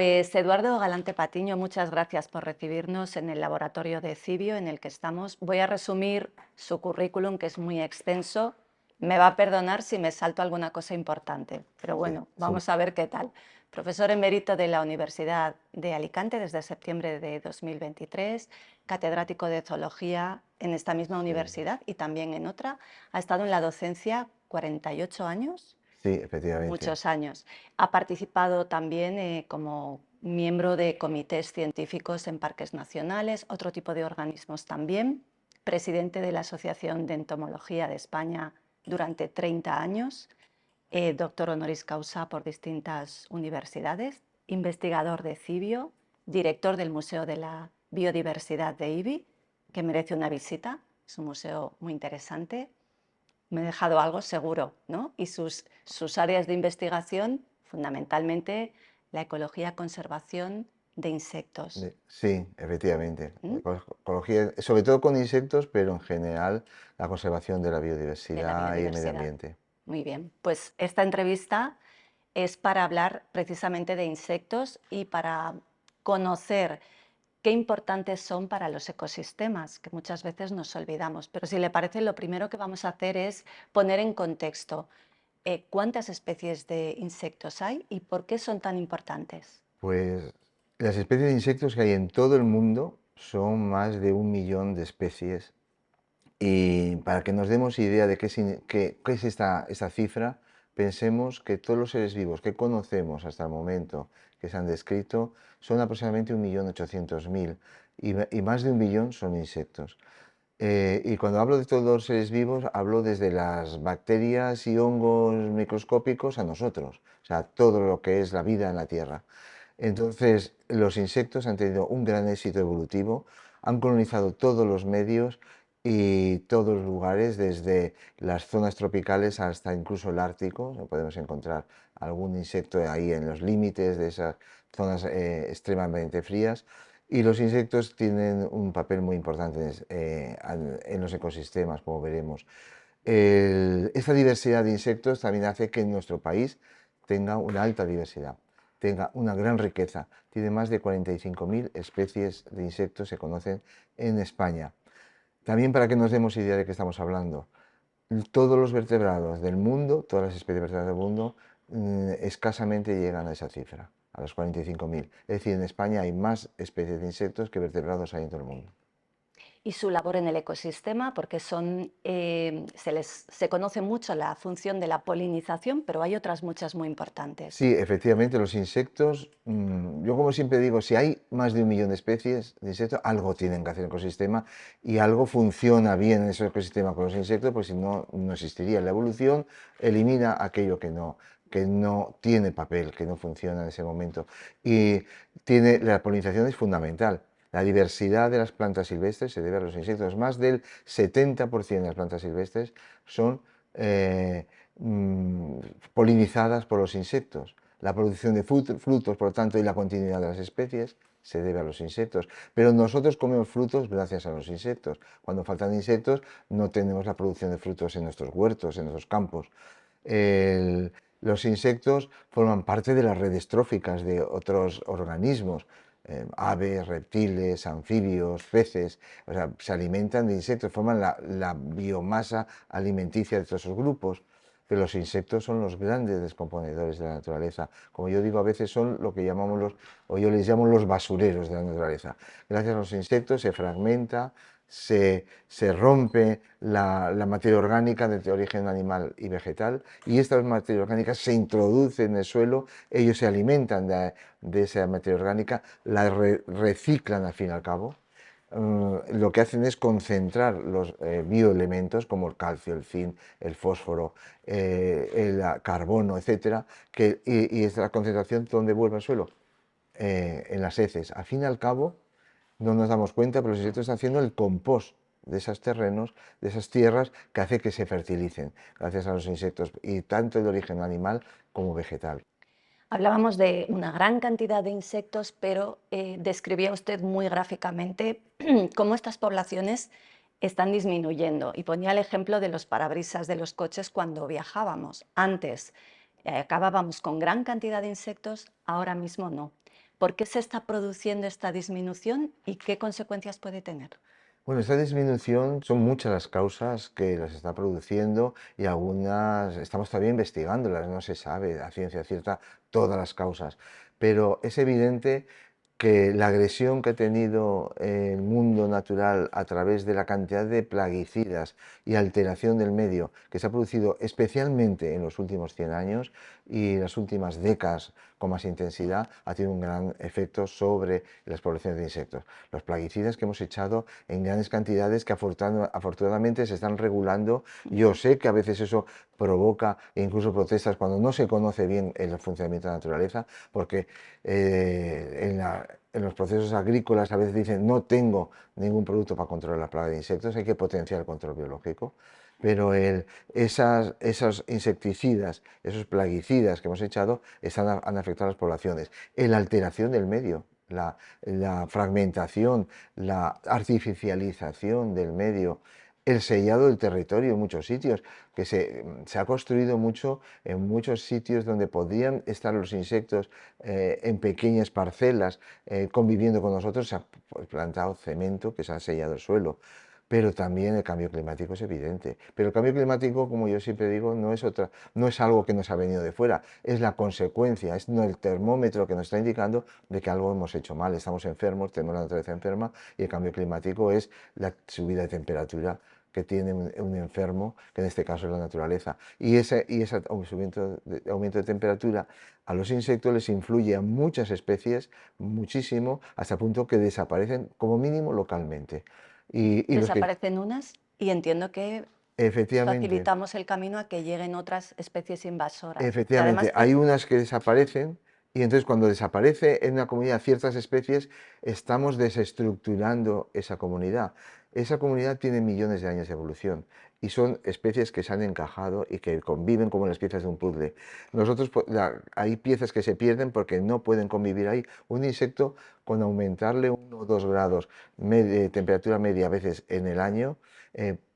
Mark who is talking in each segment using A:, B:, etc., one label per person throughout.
A: Pues Eduardo Galante Patiño, muchas gracias por recibirnos en el laboratorio de Cibio en el que estamos. Voy a resumir su currículum, que es muy extenso. Me va a perdonar si me salto alguna cosa importante, pero bueno, vamos a ver qué tal. Profesor emérito de la Universidad de Alicante desde septiembre de 2023, catedrático de zoología en esta misma universidad y también en otra. Ha estado en la docencia 48 años.
B: Sí, efectivamente.
A: Muchos años. Ha participado también como miembro de comités científicos en parques nacionales, otro tipo de organismos también, presidente de la Asociación de Entomología de España durante 30 años, doctor honoris causa por distintas universidades, investigador de Cibio, director del Museo de la Biodiversidad de IBI, que merece una visita, es un museo muy interesante. Me he dejado algo seguro, ¿no? Y sus áreas de investigación, fundamentalmente la ecología, conservación de insectos.
B: Sí, efectivamente.
A: ¿Mm?
B: Ecología, sobre todo con insectos, pero en general la conservación de la
A: De la
B: biodiversidad y el medio
A: biodiversidad.
B: ambiente.
A: Muy bien, pues esta entrevista es para hablar precisamente de insectos y para conocer qué importantes son para los ecosistemas, que muchas veces nos olvidamos. Pero si le parece, lo primero que vamos a hacer es poner en contexto cuántas especies de insectos hay y por qué son tan importantes.
B: Pues las especies de insectos que hay en todo el mundo son más de 1 millón de especies. Y para que nos demos idea de qué es esta cifra, pensemos que todos los seres vivos que conocemos hasta el momento que se han descrito son aproximadamente 1.800.000 y más de 1 billón son insectos. Y cuando hablo de todos los seres vivos, hablo desde las bacterias y hongos microscópicos a nosotros, o sea, todo lo que es la vida en la Tierra. Entonces, los insectos han tenido un gran éxito evolutivo, han colonizado todos los medios y todos los lugares, desde las zonas tropicales hasta incluso el Ártico. Podemos encontrar algún insecto ahí en los límites de esas zonas extremadamente frías. Y los insectos tienen un papel muy importante en los ecosistemas, como veremos. Esta diversidad de insectos también hace que nuestro país tenga una alta diversidad, tenga una gran riqueza. Tiene más de 45.000 especies de insectos, se conocen en España. También para que nos demos idea de qué estamos hablando, todos los vertebrados del mundo, todas las especies de vertebrados del mundo, escasamente llegan a esa cifra, a los 45.000. Es decir, en España hay más especies de insectos que vertebrados hay en todo el mundo.
A: Y su labor en el ecosistema, porque se conoce mucho la función de la polinización, pero hay otras muchas muy importantes.
B: Sí, efectivamente, los insectos, yo como siempre digo, si hay más de 1 millón de especies de insectos, algo tienen que hacer el ecosistema y algo funciona bien en ese ecosistema con los insectos, pues si no, no existiría. La evolución elimina aquello que no tiene papel, que no funciona en ese momento. Y la polinización es fundamental. La diversidad de las plantas silvestres se debe a los insectos. Más del 70% de las plantas silvestres son mm, polinizadas por los insectos. La producción de frutos, por lo tanto, y la continuidad de las especies se debe a los insectos. Pero nosotros comemos frutos gracias a los insectos. Cuando faltan insectos, no tenemos la producción de frutos en nuestros huertos, en nuestros campos. Los insectos forman parte de las redes tróficas de otros organismos, aves, reptiles, anfibios, peces, o sea, se alimentan de insectos, forman la biomasa alimenticia de todos esos grupos. Pero los insectos son los grandes descomponedores de la naturaleza. Como yo digo, a veces son lo que o yo les llamo los basureros de la naturaleza. Gracias a los insectos se fragmenta, se rompe la materia orgánica de origen animal y vegetal, y esta materia orgánica se introduce en el suelo, ellos se alimentan de esa materia orgánica, la reciclan al fin y al cabo. Lo que hacen es concentrar los bioelementos como el calcio, el zinc, el fósforo, el carbono, etcétera, y esta concentración, ¿dónde vuelve al suelo? En las heces. Al fin y al cabo, no nos damos cuenta, pero los insectos están haciendo el compost de esos terrenos, de esas tierras, que hace que se fertilicen, gracias a los insectos, y tanto de origen animal como vegetal.
A: Hablábamos de una gran cantidad de insectos, pero describía usted muy gráficamente cómo estas poblaciones están disminuyendo y ponía el ejemplo de los parabrisas de los coches cuando viajábamos. Antes acabábamos con gran cantidad de insectos, ahora mismo no. ¿Por qué se está produciendo esta disminución y qué consecuencias puede tener?
B: Bueno, esta disminución son muchas las causas que las está produciendo y algunas estamos todavía investigándolas, no se sabe a ciencia cierta todas las causas, pero es evidente que la agresión que ha tenido el mundo natural a través de la cantidad de plaguicidas y alteración del medio que se ha producido especialmente en los últimos 100 años y las últimas décadas con más intensidad, ha tenido un gran efecto sobre las poblaciones de insectos. Los plaguicidas que hemos echado en grandes cantidades que afortunadamente se están regulando. Yo sé que a veces eso provoca incluso protestas cuando no se conoce bien el funcionamiento de la naturaleza, porque en los procesos agrícolas a veces dicen no tengo ningún producto para controlar la plaga de insectos, hay que potenciar el control biológico, pero esos insecticidas, esos plaguicidas que hemos echado han afectado a las poblaciones. La alteración del medio, la fragmentación, la artificialización del medio, el sellado del territorio en muchos sitios, que se ha construido mucho en muchos sitios donde podían estar los insectos en pequeñas parcelas conviviendo con nosotros, se ha plantado cemento que se ha sellado el suelo. Pero también el cambio climático es evidente. Pero el cambio climático, como yo siempre digo, no es algo que nos ha venido de fuera, es la consecuencia, es el termómetro que nos está indicando de que algo hemos hecho mal, estamos enfermos, tenemos la naturaleza enferma y el cambio climático es la subida de temperatura que tiene un enfermo, que en este caso es la naturaleza. Y ese aumento de temperatura a los insectos les influye a muchas especies muchísimo, hasta el punto que desaparecen como mínimo localmente. Y los que
A: Desaparecen unas y entiendo que
B: efectivamente,
A: facilitamos el camino a que lleguen otras especies invasoras, que
B: efectivamente,
A: además
B: hay unas que desaparecen y entonces cuando desaparece en una comunidad ciertas especies, estamos desestructurando esa comunidad. Esa comunidad tiene millones de años de evolución y son especies que se han encajado y que conviven como las piezas de un puzzle. Hay piezas que se pierden porque no pueden convivir ahí. Un insecto, con aumentarle 1 o 2 grados de temperatura media a veces en el año,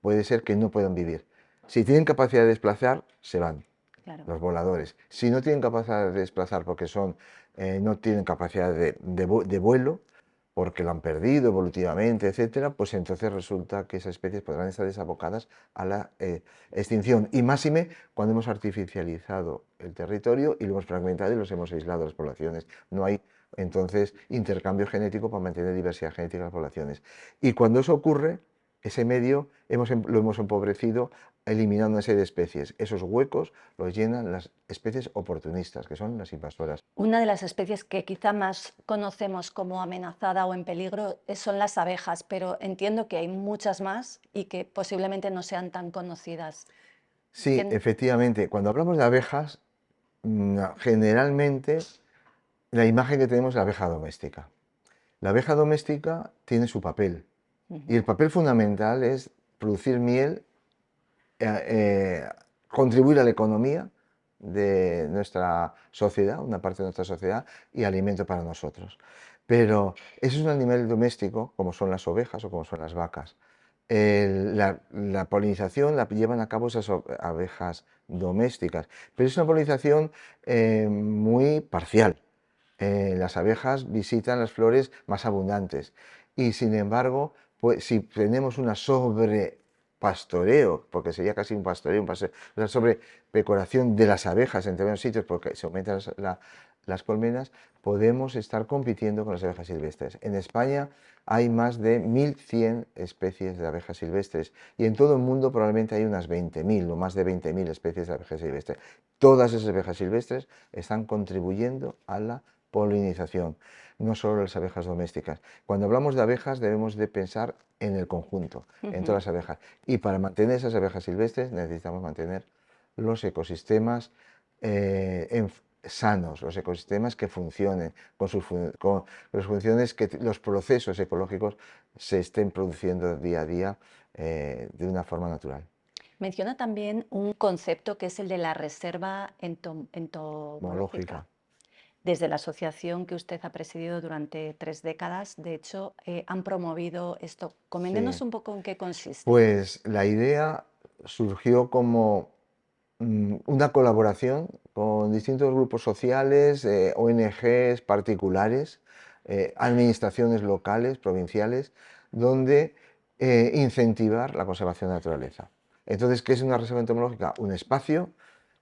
B: puede ser que no puedan vivir. Si tienen capacidad de desplazar, se van
A: claro.
B: los voladores. Si no tienen capacidad de desplazar porque no tienen capacidad de vuelo, porque lo han perdido evolutivamente, etcétera, pues entonces resulta que esas especies podrán estar desabocadas a la extinción. Y máxime cuando hemos artificializado el territorio y lo hemos fragmentado y los hemos aislado las poblaciones. No hay entonces intercambio genético para mantener diversidad genética en las poblaciones. Y cuando eso ocurre, ese medio lo hemos empobrecido eliminando una serie de especies. Esos huecos los llenan las especies oportunistas, que son las invasoras.
A: Una de las especies que quizá más conocemos como amenazada o en peligro son las abejas, pero entiendo que hay muchas más y que posiblemente no sean tan conocidas.
B: Sí,
A: ¿Quién-
B: efectivamente, cuando hablamos de abejas, generalmente la imagen que tenemos es la abeja doméstica. La abeja doméstica tiene su papel y
A: Ujú.
B: el papel fundamental es producir miel, contribuir a la economía de nuestra sociedad, una parte de nuestra sociedad, y alimento para nosotros. Pero eso es un animal doméstico, como son las ovejas o como son las vacas. La polinización la llevan a cabo esas abejas domésticas, pero es una polinización muy parcial. Las abejas visitan las flores más abundantes y sin embargo, pues, si tenemos una sobrepastoreo, porque sería casi un pastoreo, una sobrepecoración de las abejas en determinados sitios porque se aumentan las colmenas, podemos estar compitiendo con las abejas silvestres. En España hay más de 1.100 especies de abejas silvestres y en todo el mundo probablemente hay unas 20.000 o más de 20.000 especies de abejas silvestres. Todas esas abejas silvestres están contribuyendo a la polinización, no solo las abejas domésticas. Cuando hablamos de abejas debemos de pensar en el conjunto, en todas
A: Ujú.
B: las abejas. Y para mantener esas abejas silvestres necesitamos mantener los ecosistemas sanos, los ecosistemas que funcionen, con las funciones que los procesos ecológicos se estén produciendo día a día de una forma natural.
A: Menciona también un concepto que es el de la reserva entomológica.
B: Monológica.
A: Desde la asociación que usted ha presidido durante 3 décadas, de hecho, han promovido esto. Coméntenos
B: Sí.
A: un poco en qué consiste.
B: Pues la idea surgió como una colaboración con distintos grupos sociales, ONGs particulares, administraciones locales, provinciales, donde incentivar la conservación de la naturaleza. Entonces, ¿qué es una reserva entomológica? Un espacio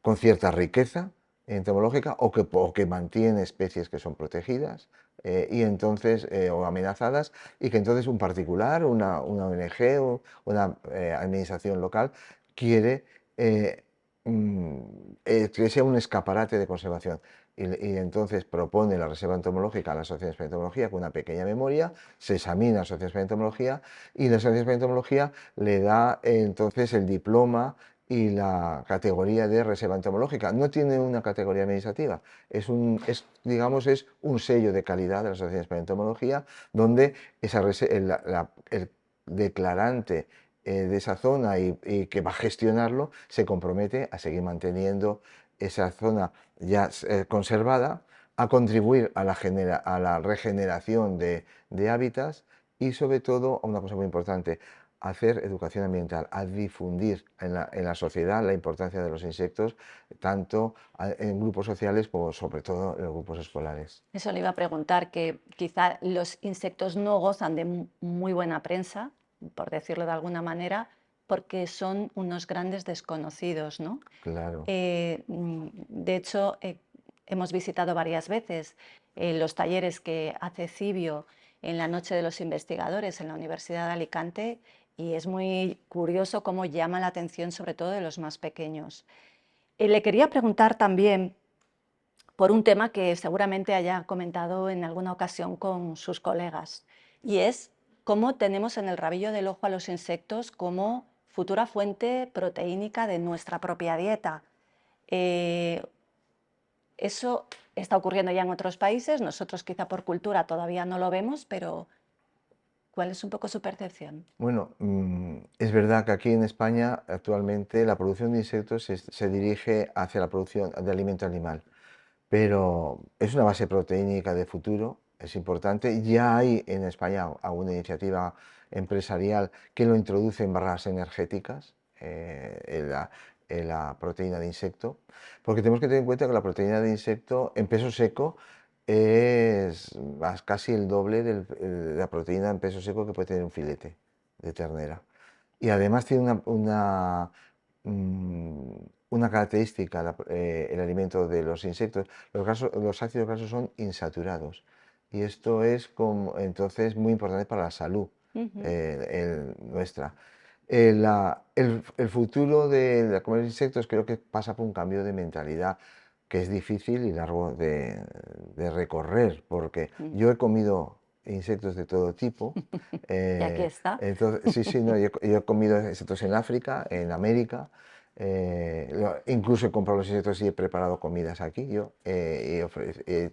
B: con cierta riqueza entomológica o que mantiene especies que son protegidas y entonces, o amenazadas, y que entonces un particular, una ONG o una administración local quiere eh, que sea un escaparate de conservación. Y entonces propone la Reserva Entomológica a la Asociación Española de Entomología con una pequeña memoria, se examina la Asociación Española de Entomología y la Asociación Española de Entomología le da entonces el diploma y la categoría de reserva entomológica. No tiene una categoría administrativa, digamos, es un sello de calidad de la Asociación Española de Entomología donde el declarante de esa zona y que va a gestionarlo, se compromete a seguir manteniendo esa zona ya conservada, a contribuir a la regeneración de hábitats y sobre todo a una cosa muy importante, a hacer educación ambiental, a difundir en la sociedad la importancia de los insectos, tanto en grupos sociales como sobre todo en los grupos escolares.
A: Eso le iba a preguntar, que quizá los insectos no gozan de muy buena prensa, por decirlo de alguna manera, porque son unos grandes desconocidos, ¿no?
B: Claro.
A: De hecho, hemos visitado varias veces los talleres que hace Cibio en la Noche de los Investigadores en la Universidad de Alicante y es muy curioso cómo llama la atención sobre todo de los más pequeños. Le quería preguntar también por un tema que seguramente haya comentado en alguna ocasión con sus colegas, y es cómo tenemos en el rabillo del ojo a los insectos como futura fuente proteínica de nuestra propia dieta. Eh, Eso está ocurriendo ya en otros países, nosotros quizá por cultura todavía no lo vemos, pero ¿cuál es un poco su percepción?
B: Bueno, es verdad que aquí en España actualmente la producción de insectos se dirige hacia la producción de alimento animal, pero es una base proteínica de futuro, es importante. Ya hay en España alguna iniciativa empresarial que lo introduce en barras energéticas, en la proteína de insecto, porque tenemos que tener en cuenta que la proteína de insecto en peso seco es casi el doble de la proteína en peso seco que puede tener un filete de ternera. Y además tiene mm, una característica, el alimento de los insectos. Los ácidos grasos son insaturados. Y esto es entonces muy importante para la salud
A: Ujú.
B: nuestra. El futuro de comer insectos creo que pasa por un cambio de mentalidad que es difícil y largo de recorrer, porque
A: Mm.
B: yo he comido insectos de todo tipo.
A: Y aquí está.
B: Entonces, sí, sí, no, yo he comido insectos en África, en América, incluso he comprado los insectos y he preparado comidas aquí. Yo he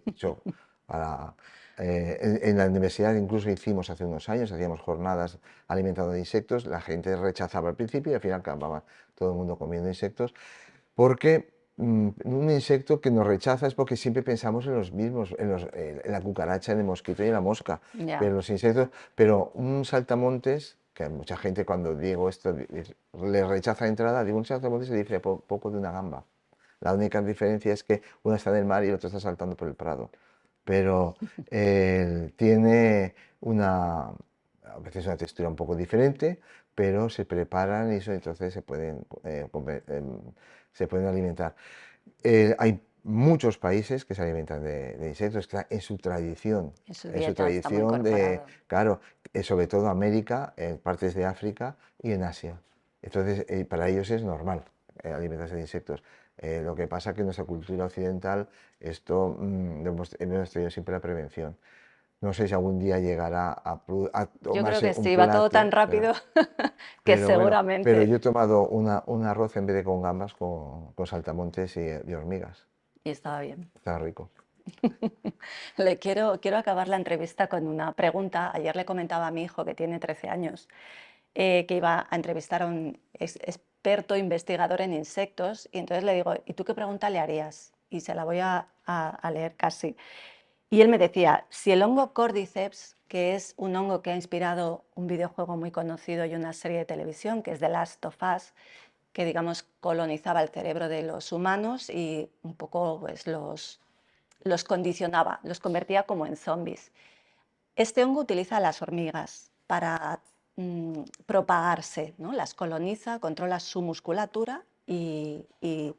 B: hecho para, en la universidad incluso hicimos hace unos años, hacíamos jornadas alimentando de insectos, la gente rechazaba al principio y al final acababa todo el mundo comiendo insectos, porque un insecto que nos rechaza es porque siempre pensamos en los mismos, en la cucaracha, en el mosquito y en la mosca,
A: Ya.
B: pero los insectos, pero un saltamontes, que a mucha gente cuando digo esto le rechaza de entrada, digo un saltamontes se dice poco de una gamba. La única diferencia es que uno está en el mar y el otro está saltando por el prado. Pero tiene a veces una textura un poco diferente, pero se preparan y eso entonces se pueden alimentar. Hay muchos países que se alimentan de insectos, está
A: En su
B: en su
A: dieta está muy
B: tradición
A: incorporado.
B: claro, sobre todo América, en partes de África y en Asia. Entonces, para ellos es normal alimentarse de insectos. Lo que pasa es que en nuestra cultura occidental esto hemos tenido siempre la prevención. No sé si algún día llegará a
A: Yo creo
B: tomarse
A: que
B: un
A: sí, va todo tan
B: plato,
A: rápido que
B: pero bueno, pero
A: seguramente.
B: yo he tomado un arroz en vez de con gambas, con saltamontes y hormigas.
A: Y estaba bien.
B: Está rico.
A: Quiero acabar la entrevista con una pregunta. Ayer le comentaba a mi hijo, que tiene 13 años, que iba a entrevistar a un experto investigador en insectos, y entonces le digo, ¿y tú qué pregunta le harías? Y se la voy a leer casi. Y él me decía, si el hongo Cordyceps, que es un hongo que ha inspirado un videojuego muy conocido y una serie de televisión, que es The Last of Us, que digamos colonizaba el cerebro de los humanos y un poco pues, los condicionaba, los convertía como en zombies. Este hongo utiliza a las hormigas para propagarse, ¿no? Las coloniza, controla su musculatura y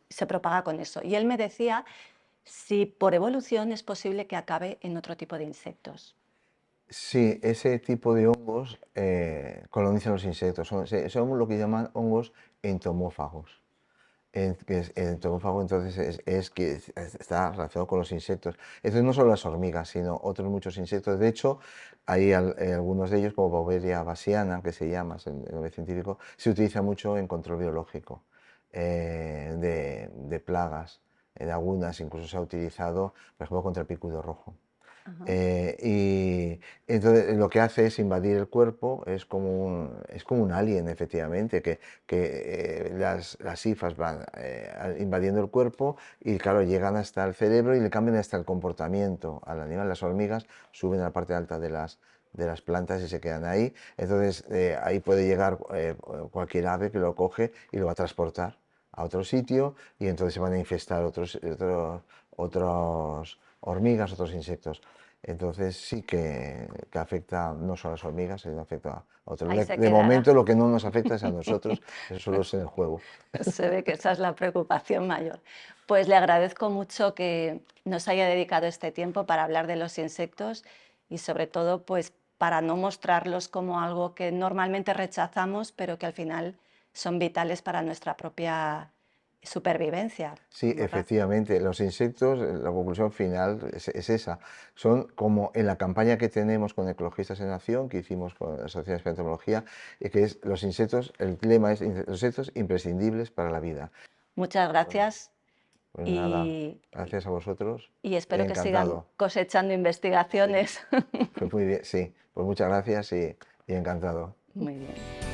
A: se propaga con eso. Y él me decía si por evolución es posible que acabe en otro tipo de insectos.
B: Sí, ese tipo de hongos colonizan los insectos. Son lo que llaman hongos entomófagos. El entomófago entonces es que está relacionado con los insectos. Entonces no solo las hormigas, sino otros muchos insectos. De hecho, hay algunos de ellos, como Beauveria bassiana, que se llama, es el nombre científico, se utiliza mucho en control biológico de plagas, de algunas, incluso se ha utilizado, por ejemplo, contra el picudo rojo.
A: Ajá.
B: Y entonces lo que hace es invadir el cuerpo, es como un alien, efectivamente, que las hifas van invadiendo el cuerpo y, claro, llegan hasta el cerebro y le cambian hasta el comportamiento al animal. Las hormigas suben a la parte alta de las plantas y se quedan ahí. Entonces, ahí puede llegar cualquier ave que lo coge y lo va a transportar a otro sitio y entonces se van a infestar otros hormigas, otros insectos. Entonces sí que afecta no solo a las hormigas, sino afecta a otros.
A: Ahí se
B: De
A: quedará.
B: momento lo que no nos afecta es a nosotros, eso solo es en el juego.
A: Se ve que esa es la preocupación mayor. Pues le agradezco mucho que nos haya dedicado este tiempo para hablar de los insectos y sobre todo pues para no mostrarlos como algo que normalmente rechazamos, pero que al final son vitales para nuestra propia supervivencia
B: Sí,
A: como raza.
B: efectivamente, los insectos, la conclusión final es esa. Son como en la campaña que tenemos con Ecologistas en Acción, que hicimos con la Sociedad de Entomología, que es los insectos, el lema es los insectos imprescindibles para la vida.
A: Muchas
B: Bueno,
A: gracias
B: pues nada,
A: y,
B: gracias a vosotros
A: y
B: y
A: espero que sigan
B: encantado.
A: cosechando
B: Sí,
A: investigaciones.
B: pues muy bien, sí, pues muchas gracias y encantado.
A: Muy bien.